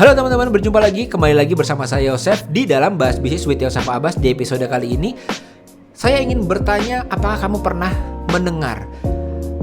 Halo teman-teman, kembali lagi bersama saya Yosef di dalam Bahas Bisnis with Yosef Abbas. Di episode kali ini saya ingin bertanya, apakah kamu pernah mendengar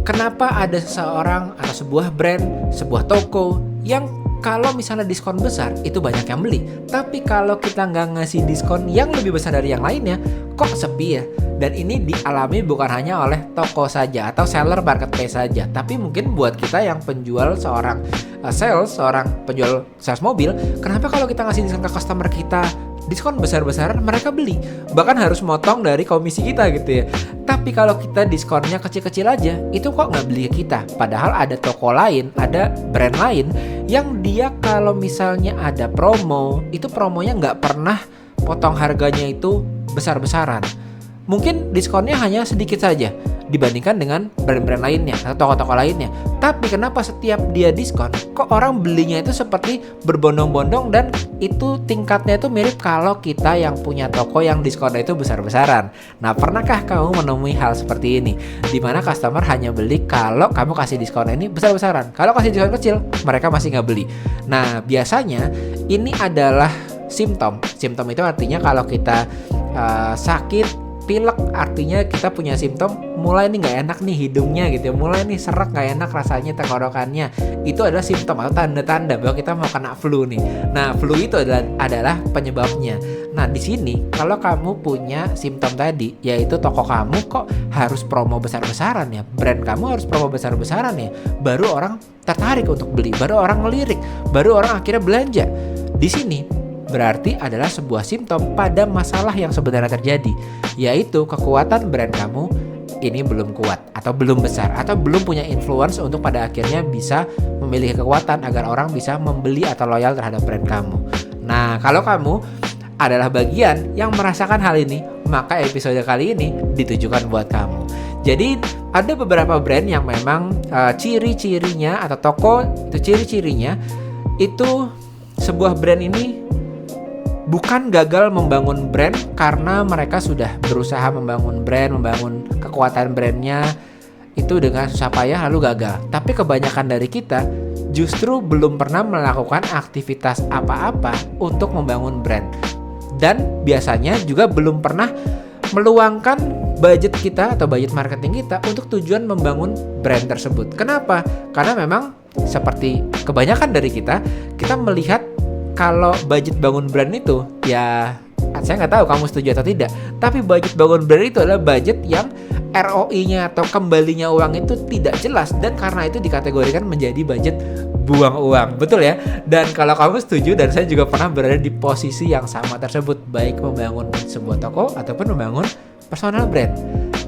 kenapa ada seseorang atau sebuah brand, sebuah toko yang kalau misalnya diskon besar itu banyak yang beli, tapi kalau kita nggak ngasih diskon yang lebih besar dari yang lainnya kok sepi ya? Dan ini dialami bukan hanya oleh toko saja atau seller marketplace saja, tapi mungkin buat kita yang penjual, seorang penjual sales mobil, kenapa kalau kita ngasih diskon ke customer kita, diskon besar-besaran mereka beli, bahkan harus motong dari komisi kita gitu ya. Tapi kalau kita diskonnya kecil-kecil aja, itu kok nggak beli ke kita, padahal ada toko lain, ada brand lain yang dia kalau misalnya ada promo, itu promonya nggak pernah potong harganya itu besar-besaran. Mungkin diskonnya hanya sedikit saja dibandingkan dengan brand-brand lainnya atau toko-toko lainnya. Tapi kenapa setiap dia diskon, kok orang belinya itu seperti berbondong-bondong, dan itu tingkatnya itu mirip kalau kita yang punya toko yang diskonnya itu besar-besaran. Nah, pernahkah kamu menemui hal seperti ini? Dimana customer hanya beli kalau kamu kasih diskon ini besar-besaran. Kalau kasih diskon kecil, mereka masih nggak beli. Nah, biasanya ini adalah simptom. Simptom itu artinya kalau kita sakit, pilek, artinya kita punya simptom mulai nih nggak enak nih hidungnya gitu ya, mulai nih serak, nggak enak rasanya tenggorokannya. Itu adalah simptom atau tanda-tanda bahwa kita mau kena flu nih. Nah, flu itu adalah penyebabnya. Nah, di sini kalau kamu punya simptom tadi, yaitu toko kamu kok harus promo besar-besaran ya, brand kamu harus promo besar-besaran ya, baru orang tertarik untuk beli, baru orang ngelirik, baru orang akhirnya belanja. Di sini berarti adalah sebuah simptom pada masalah yang sebenarnya terjadi, yaitu kekuatan brand kamu ini belum kuat atau belum besar atau belum punya influence untuk pada akhirnya bisa memiliki kekuatan agar orang bisa membeli atau loyal terhadap brand kamu. Nah, kalau kamu adalah bagian yang merasakan hal ini, maka episode kali ini ditujukan buat kamu. Jadi ada beberapa brand yang memang ciri-cirinya atau toko itu ciri-cirinya itu sebuah brand ini bukan gagal membangun brand karena mereka sudah berusaha membangun brand, membangun kekuatan brandnya itu dengan susah payah lalu gagal. Tapi kebanyakan dari kita justru belum pernah melakukan aktivitas apa-apa untuk membangun brand. Dan biasanya juga belum pernah meluangkan budget kita atau budget marketing kita untuk tujuan membangun brand tersebut. Kenapa? Karena memang seperti kebanyakan dari kita melihat kalau budget bangun brand itu, ya saya nggak tahu kamu setuju atau tidak, tapi budget bangun brand itu adalah budget yang ROI-nya atau kembalinya uang itu tidak jelas, dan karena itu dikategorikan menjadi budget buang uang, betul ya? Dan kalau kamu setuju, dan saya juga pernah berada di posisi yang sama tersebut, baik membangun sebuah toko ataupun membangun personal brand,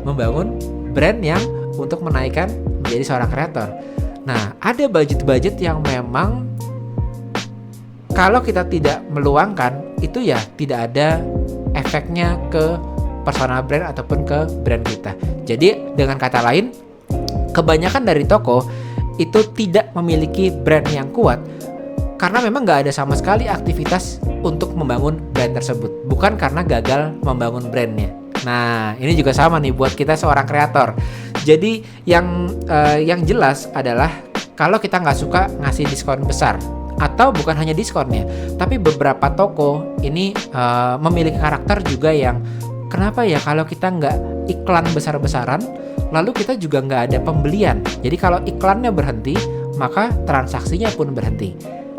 membangun brand yang untuk menaikkan menjadi seorang kreator. Nah, ada budget-budget yang memang kalau kita tidak meluangkan, itu ya tidak ada efeknya ke personal brand ataupun ke brand kita. Jadi dengan kata lain, kebanyakan dari toko itu tidak memiliki brand yang kuat karena memang nggak ada sama sekali aktivitas untuk membangun brand tersebut. Bukan karena gagal membangun brandnya. Nah, ini juga sama nih buat kita seorang kreator. Jadi yang jelas adalah kalau kita nggak suka ngasih diskon besar, atau bukan hanya diskonnya, tapi beberapa toko ini memiliki karakter juga yang kenapa ya kalau kita nggak iklan besar-besaran, lalu kita juga nggak ada pembelian. Jadi kalau iklannya berhenti, maka transaksinya pun berhenti.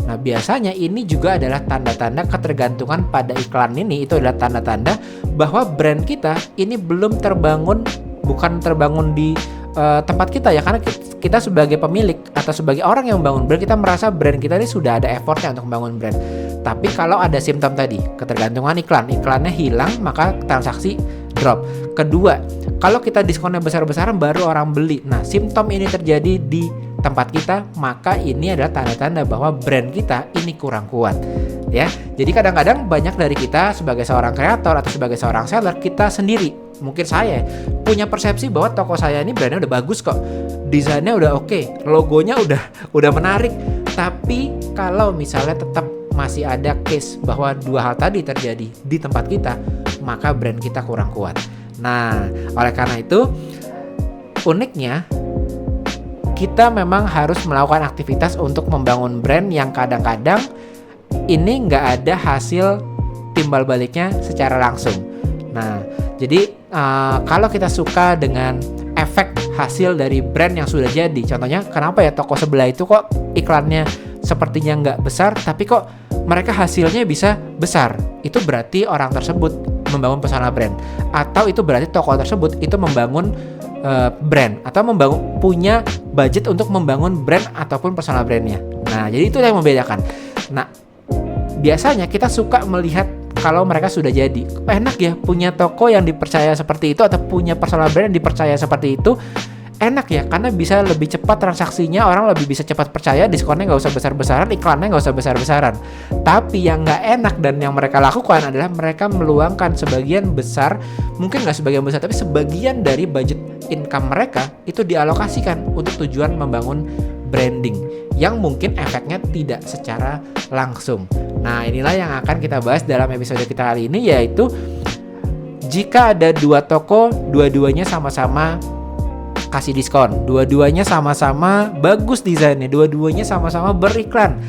Nah, biasanya ini juga adalah tanda-tanda ketergantungan pada iklan ini. Itu adalah tanda-tanda bahwa brand kita ini belum terbangun, bukan terbangun di tempat kita ya, karena kita sebagai pemilik atau sebagai orang yang membangun brand, kita merasa brand kita ini sudah ada effortnya untuk membangun brand. Tapi kalau ada simptom tadi, ketergantungan iklannya hilang, maka transaksi drop. Kedua, kalau kita diskonnya besar-besaran baru orang beli. Nah, simptom ini terjadi di tempat kita, maka ini adalah tanda-tanda bahwa brand kita ini kurang kuat. Ya, jadi kadang-kadang banyak dari kita sebagai seorang kreator atau sebagai seorang seller, kita sendiri, mungkin saya punya persepsi bahwa toko saya ini brandnya udah bagus kok, desainnya udah oke, logonya udah menarik. Tapi kalau misalnya tetap masih ada case bahwa dua hal tadi terjadi di tempat kita, maka brand kita kurang kuat. Nah, oleh karena itu uniknya kita memang harus melakukan aktivitas untuk membangun brand yang kadang-kadang ini nggak ada hasil timbal baliknya secara langsung. Nah, jadi kalau kita suka dengan efek hasil dari brand yang sudah jadi, contohnya kenapa ya toko sebelah itu kok iklannya sepertinya nggak besar, tapi kok mereka hasilnya bisa besar, itu berarti orang tersebut membangun personal brand, atau itu berarti toko tersebut itu membangun brand, atau punya budget untuk membangun brand ataupun personal brandnya. Nah, jadi itu yang membedakan. Nah, biasanya kita suka melihat kalau mereka sudah jadi, enak ya punya toko yang dipercaya seperti itu, atau punya personal brand yang dipercaya seperti itu. Enak ya, karena bisa lebih cepat transaksinya, orang lebih bisa cepat percaya, diskonnya nggak usah besar-besaran, iklannya nggak usah besar-besaran. Tapi yang nggak enak dan yang mereka lakukan adalah mereka meluangkan sebagian besar, mungkin nggak sebagian besar, tapi sebagian dari budget income mereka itu dialokasikan untuk tujuan membangun branding, yang mungkin efeknya tidak secara langsung. Nah, inilah yang akan kita bahas dalam episode kita kali ini, yaitu jika ada dua toko, dua-duanya sama-sama kasih diskon, dua-duanya sama-sama bagus desainnya, dua-duanya sama-sama beriklan,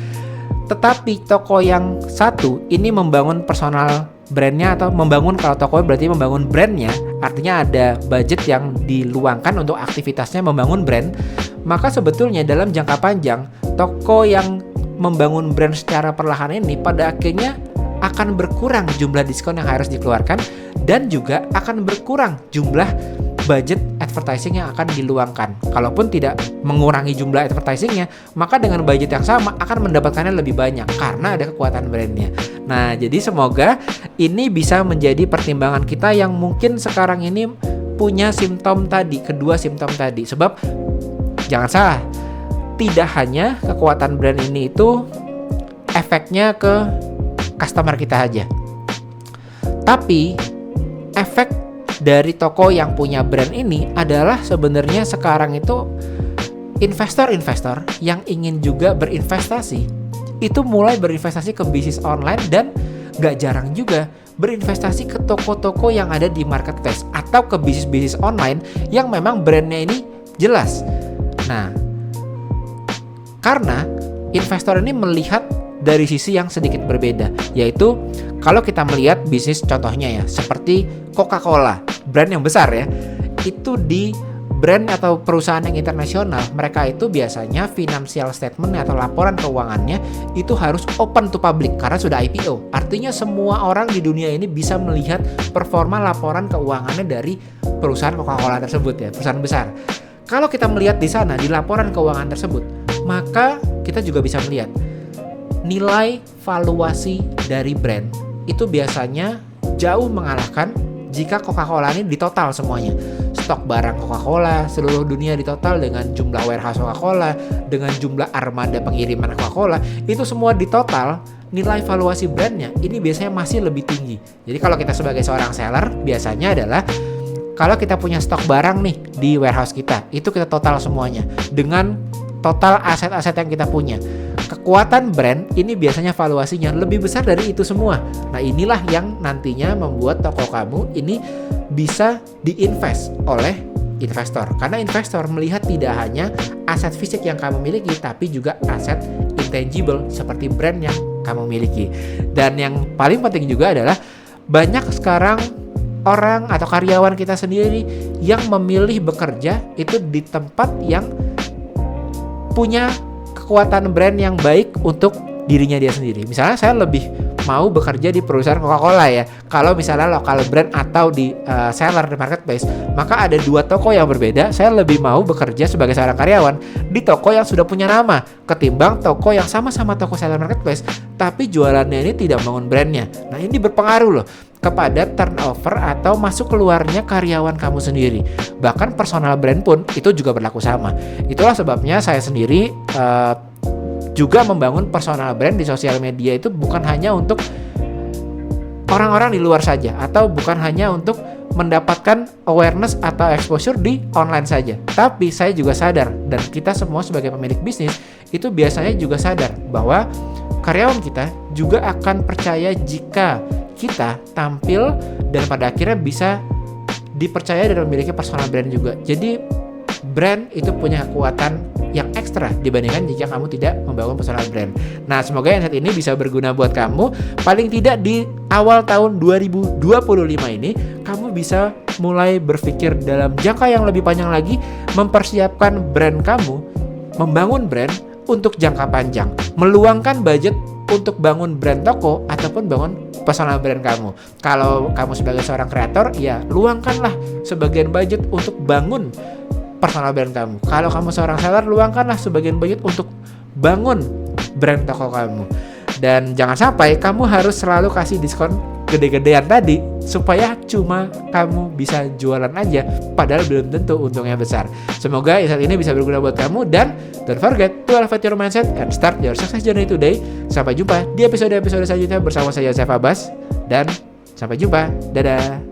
tetapi toko yang satu ini membangun personal brandnya, atau membangun, kalau toko berarti membangun brandnya, artinya ada budget yang diluangkan untuk aktivitasnya membangun brand, maka sebetulnya dalam jangka panjang toko yang membangun brand secara perlahan ini pada akhirnya akan berkurang jumlah diskon yang harus dikeluarkan, dan juga akan berkurang jumlah budget advertising yang akan diluangkan. Kalaupun tidak mengurangi jumlah advertisingnya, maka dengan budget yang sama akan mendapatkannya lebih banyak karena ada kekuatan brandnya. Nah, jadi semoga ini bisa menjadi pertimbangan kita yang mungkin sekarang ini punya simptom tadi, kedua simptom tadi. Sebab jangan salah, tidak hanya kekuatan brand ini itu efeknya ke customer kita aja, tapi efek dari toko yang punya brand ini adalah sebenarnya sekarang itu investor-investor yang ingin juga berinvestasi itu mulai berinvestasi ke bisnis online, dan gak jarang juga berinvestasi ke toko-toko yang ada di marketplace atau ke bisnis-bisnis online yang memang brandnya ini jelas. Nah, karena investor ini melihat dari sisi yang sedikit berbeda, yaitu kalau kita melihat bisnis contohnya ya, seperti Coca-Cola, brand yang besar ya, itu di brand atau perusahaan yang internasional, mereka itu biasanya financial statement atau laporan keuangannya itu harus open to public karena sudah IPO. Artinya semua orang di dunia ini bisa melihat performa laporan keuangannya dari perusahaan Coca-Cola tersebut ya, perusahaan besar. Kalau kita melihat di sana, di laporan keuangan tersebut, maka kita juga bisa melihat nilai valuasi dari brand itu biasanya jauh mengalahkan jika Coca-Cola ini ditotal semuanya. Stok barang Coca-Cola seluruh dunia ditotal dengan jumlah warehouse Coca-Cola, dengan jumlah armada pengiriman Coca-Cola, itu semua ditotal, nilai valuasi brandnya ini biasanya masih lebih tinggi. Jadi kalau kita sebagai seorang seller, biasanya adalah kalau kita punya stok barang nih di warehouse kita, itu kita total semuanya dengan total aset-aset yang kita punya. Kekuatan brand ini biasanya valuasinya lebih besar dari itu semua. Nah, inilah yang nantinya membuat toko kamu ini bisa diinvest oleh investor. Karena investor melihat tidak hanya aset fisik yang kamu miliki, tapi juga aset intangible seperti brand yang kamu miliki. Dan yang paling penting juga adalah banyak sekarang orang atau karyawan kita sendiri yang memilih bekerja itu di tempat yang punya kekuatan brand yang baik untuk dirinya dia sendiri. Misalnya saya lebih mau bekerja di perusahaan Coca-Cola ya. Kalau misalnya lokal brand atau di seller di marketplace, maka ada dua toko yang berbeda. Saya lebih mau bekerja sebagai seorang karyawan di toko yang sudah punya nama ketimbang toko yang sama-sama toko seller marketplace tapi jualannya ini tidak membangun brandnya. Nah, ini berpengaruh loh kepada turnover atau masuk keluarnya karyawan kamu sendiri. Bahkan personal brand pun itu juga berlaku sama. Itulah sebabnya saya sendiri juga membangun personal brand di sosial media itu bukan hanya untuk orang-orang di luar saja, atau bukan hanya untuk mendapatkan awareness atau exposure di online saja. Tapi saya juga sadar, dan kita semua sebagai pemilik bisnis itu biasanya juga sadar bahwa karyawan kita juga akan percaya jika kita tampil dan pada akhirnya bisa dipercaya dan memiliki personal brand juga. Jadi brand itu punya kekuatan yang ekstra dibandingkan jika kamu tidak membangun personal brand. Nah, semoga insight ini bisa berguna buat kamu. Paling tidak di awal tahun 2025 ini kamu bisa mulai berpikir dalam jangka yang lebih panjang lagi, mempersiapkan brand kamu, membangun brand untuk jangka panjang, meluangkan budget untuk bangun brand toko ataupun bangun personal brand kamu. Kalau kamu sebagai seorang kreator, ya luangkanlah sebagian budget untuk bangun personal brand kamu. Kalau kamu seorang seller, luangkanlah sebagian budget untuk bangun brand toko kamu. Dan jangan sampai kamu harus selalu kasih diskon gede-gedean tadi supaya cuma kamu bisa jualan aja, padahal belum tentu untungnya besar. Semoga insight ini bisa berguna buat kamu, dan don't forget to elevate your mindset and start your success journey today. Sampai jumpa di episode-episode selanjutnya bersama saya Chef Abbas, dan sampai jumpa. Dadah.